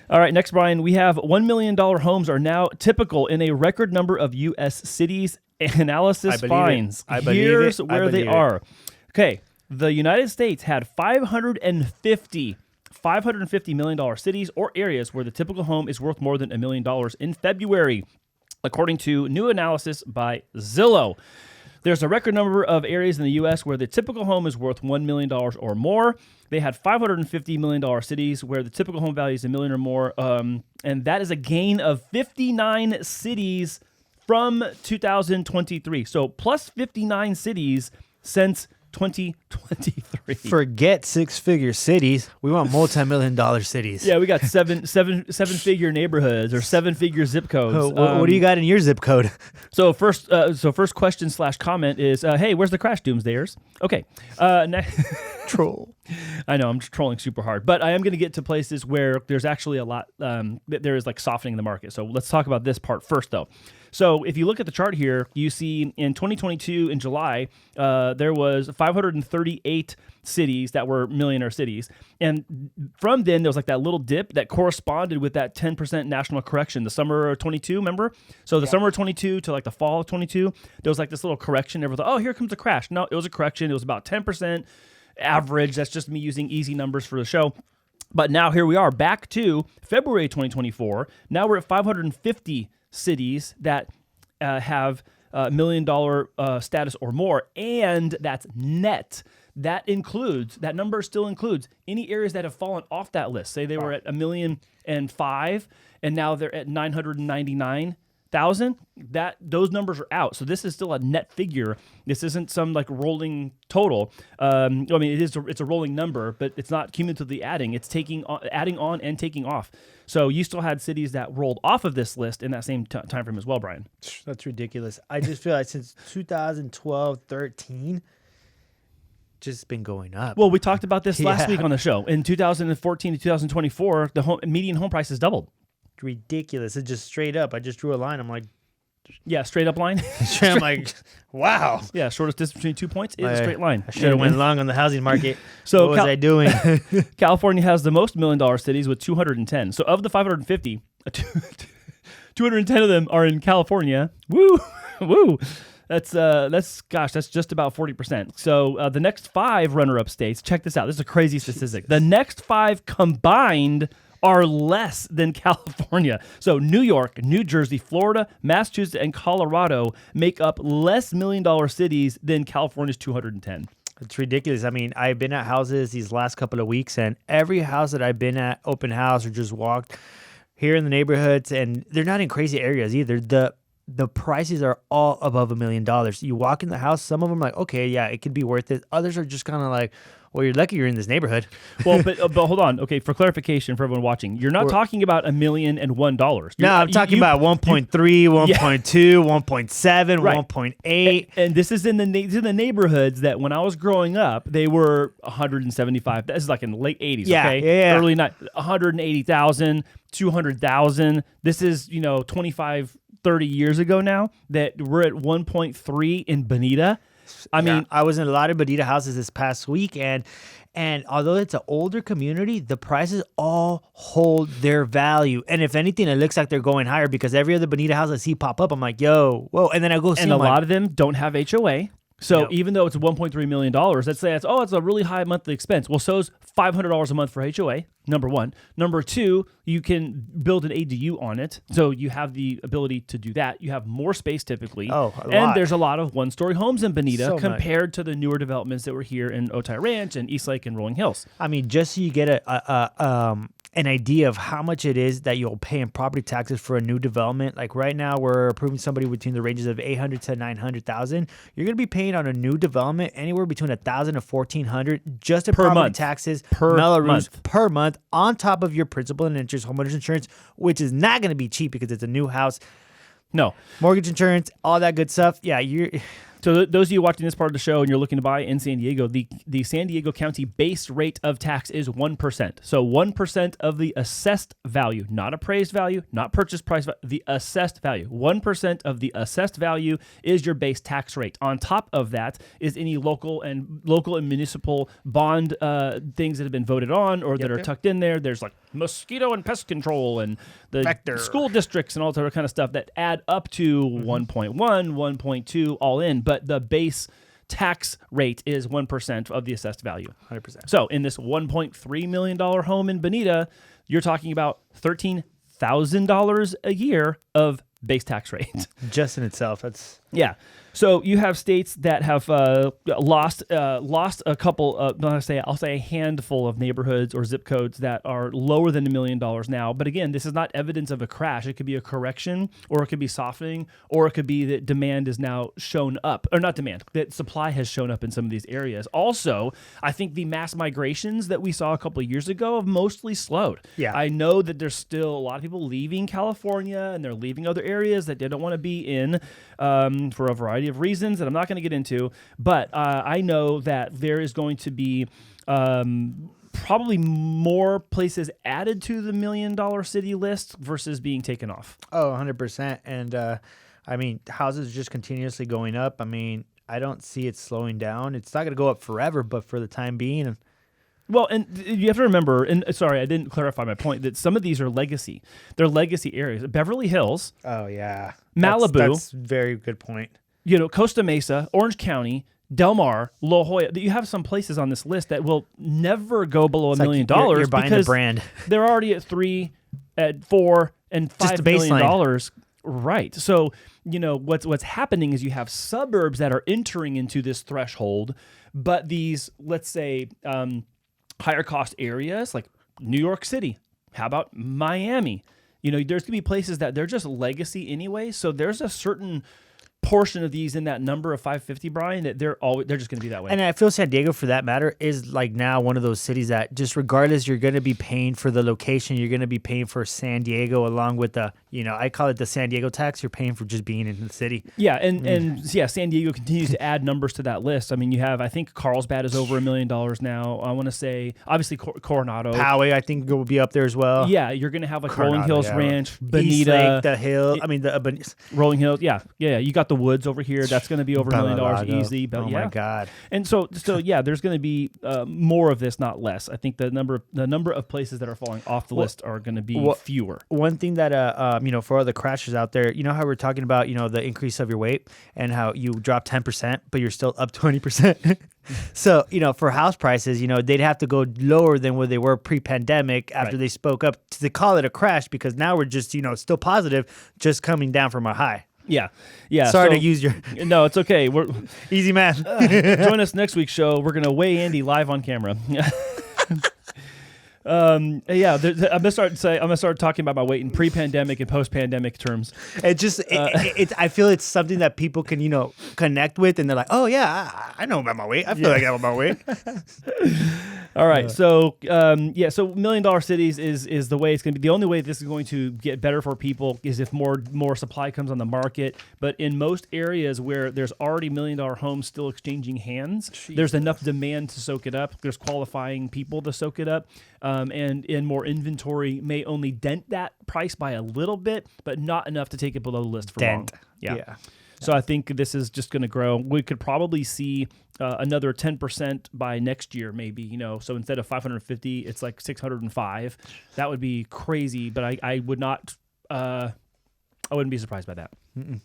All right, next, Brian, we have $1 million homes are now typical in a record number of U.S. cities. Analysis finds. Here's where they are. Okay, the United States had 550 $550 million cities or areas where the typical home is worth more than $1 million in February, according to new analysis by Zillow. There's a record number of areas in the U.S. where the typical home is worth $1 million or more. They had $550 million cities where the typical home value is $1 million or more, and that is a gain of 59 cities from 2023. So plus 59 cities since 2023. Forget six-figure cities. We want multi-million-dollar cities. Yeah, we got seven-figure neighborhoods or seven-figure zip codes. What do you got in your zip code? So first question / comment is, hey, where's the crash doomsdayers? Okay. Troll. I know, I'm just trolling super hard, but I am going to get to places where there's actually a lot, there is like softening in the market. So let's talk about this part first, though. So if you look at the chart here, you see in 2022 in July, there was 538 cities that were millionaire cities. And from then, there was like that little dip that corresponded with that 10% national correction, the summer of 22, remember? So the summer of 22 to like the fall of 22, there was like this little correction. Everyone thought, oh, here comes a crash. No, it was a correction. It was about 10% average. That's just me using easy numbers for the show. But now here we are back to February 2024. Now we're at 550 cities that have $1 million status or more, and that's net. That number still includes any areas that have fallen off that list. Say they were at 1,000,005, and now they're at 999,000. Those numbers are out. So this is still a net figure. This isn't some like rolling total. I mean, it's a rolling number, but it's not cumulatively adding. It's adding on and taking off. So you still had cities that rolled off of this list in that same time frame as well, Brian. That's ridiculous. I just feel like since 2012, 13, just been going up. Well, we talked about this last week on the show. In 2014 to 2024, the median home price has doubled. Ridiculous. It's just straight up. I just drew a line. I'm like, yeah, straight up line. I'm like, wow. Yeah, shortest distance between 2 points is a straight line. I should have went long on the housing market. So what was I doing? California has the most $1 million cities with 210. So of the 550, 210 of them are in California. Woo, woo. That's just about 40%. So the next 5 runner-up states, check this out. This is a crazy statistic. The next 5 combined are less than California. So New York, New Jersey, Florida, Massachusetts, and Colorado make up less $1 million cities than California's 210. It's ridiculous. I mean, I've been at houses these last couple of weeks, and every house that I've been at, open house or just walked here in the neighborhoods, and they're not in crazy areas either. The prices are all above $1 million. You walk in the house, some of them are like, okay, yeah, it could be worth it. Others are just kind of like, well, you're lucky you're in this neighborhood. Well, but hold on. Okay, for clarification for everyone watching, you're not talking about $1,001,000. No, I'm talking about 1.3, 1.2, 1.7, right. 1.8. And this is in the neighborhoods that when I was growing up, they were 175. This is like in the late 80s, okay? Yeah. Early 180,000, 200,000. This is, 25, 30 years ago now that we're at 1.3 in Bonita. I mean, I was in a lot of Bonita houses this past week, and although it's an older community, the prices all hold their value. And if anything, it looks like they're going higher because every other Bonita house I see pop up, I'm like, yo, whoa. And then I go see and a lot of them don't have HOA. So even though it's $1.3 million, let's say it's a really high monthly expense. Well, so's $500 a month for HOA, number one. Number two, you can build an ADU on it. So you have the ability to do that. You have more space typically. And there's a lot of one-story homes in Bonita compared to the newer developments that were here in Otay Ranch and Eastlake and Rolling Hills. I mean, just so you get an idea of how much it is that you'll pay in property taxes for a new development. Like right now, we're approving somebody between the ranges of $800,000 to $900,000. You're going to be paying on a new development anywhere between $1,000 to $1,400 just in property taxes per month, on top of your principal and interest, homeowners insurance, which is not going to be cheap because it's a new house. No. Mortgage insurance, all that good stuff. Yeah, So those of you watching this part of the show and you're looking to buy in San Diego, the San Diego County base rate of tax is 1%. So 1% of the assessed value, not appraised value, not purchase price, the assessed value. 1% of the assessed value is your base tax rate. On top of that is any local and municipal bond things that have been voted on or that are tucked in there. There's like mosquito and pest control and the school districts and all that kind of stuff that add up to 1.1, 1.2 all in. But the base tax rate is 1% of the assessed value. 100%. So in this $1.3 million home in Bonita, you're talking about $13,000 a year of base tax rate. Just in itself, that's... Yeah. So you have states that have lost a couple. I'll say a handful of neighborhoods or zip codes that are lower than $1 million now. But again, this is not evidence of a crash. It could be a correction, or it could be softening, or it could be that demand is now shown up, or not demand, that supply has shown up in some of these areas. Also, I think the mass migrations that we saw a couple of years ago have mostly slowed. Yeah. I know that there's still a lot of people leaving California and they're leaving other areas that they don't want to be in for a variety of reasons that I'm not going to get into, but I know that there is going to be probably more places added to the $1 million city list versus being taken off. Oh, 100%. And I mean, houses are just continuously going up. I mean, I don't see it slowing down. It's not going to go up forever, but for the time being... Well, and you have to remember, and sorry, I didn't clarify my point, that some of these are legacy. They're legacy areas. Beverly Hills. Oh, yeah. Malibu. That's a very good point. Costa Mesa, Orange County, Del Mar, La Jolla. You have some places on this list that will never go below $1 million you're buying because the brand. They're already at $3, at $4, and $5 million. Right. So, what's happening is you have suburbs that are entering into this threshold, but these, let's say, higher cost areas like New York City. How about Miami? There's going to be places that they're just legacy anyway. So there's a certain portion of these in that number of 550, Brian, that they're just going to be that way. And I feel San Diego, for that matter, is like now one of those cities that just regardless, you're going to be paying for the location. You're going to be paying for San Diego along with the, I call it the San Diego tax. You're paying for just being in the city. Yeah. And San Diego continues to add numbers to that list. I mean, you have, I think Carlsbad is over $1 million now. I want to say, obviously Coronado. Poway, I think will be up there as well. Yeah. You're going to have like Coronado, Rolling Hills Ranch, Bonita. East Lake, the Hill. Rolling Hills. Yeah. You got the Woods over here. That's going to be over $1 million easy. But oh my God! And so yeah, there's going to be more of this, not less. I think the number of places that are falling off the list are going to be fewer. One thing that for all the crashers out there, how we're talking about the increase of your weight and how you drop 10%, but you're still up 20%. So for house prices, they'd have to go lower than where they were pre-pandemic after they spoke up to call it a crash, because now we're just still positive, just coming down from a high. Yeah. Sorry to use your... No, it's okay. We're easy math. Join us next week's show. We're going to weigh Andy live on camera. I'm gonna start talking about my weight in pre-pandemic and post-pandemic terms. I feel it's something that people can connect with, and they're like, oh yeah, I know about my weight. I feel like I know about my weight. All right, so $1 million cities is the way it's going to be. The only way this is going to get better for people is if more supply comes on the market. But in most areas where there's already $1 million homes still exchanging hands, there's enough demand to soak it up. There's qualifying people to soak it up. And more inventory may only dent that price by a little bit, but not enough to take it below the list for long. Yeah. So I think this is just going to grow. We could probably see another 10% by next year, maybe. So instead of 550, it's like 605. That would be crazy, but I would not. I wouldn't be surprised by that. Mm-mm.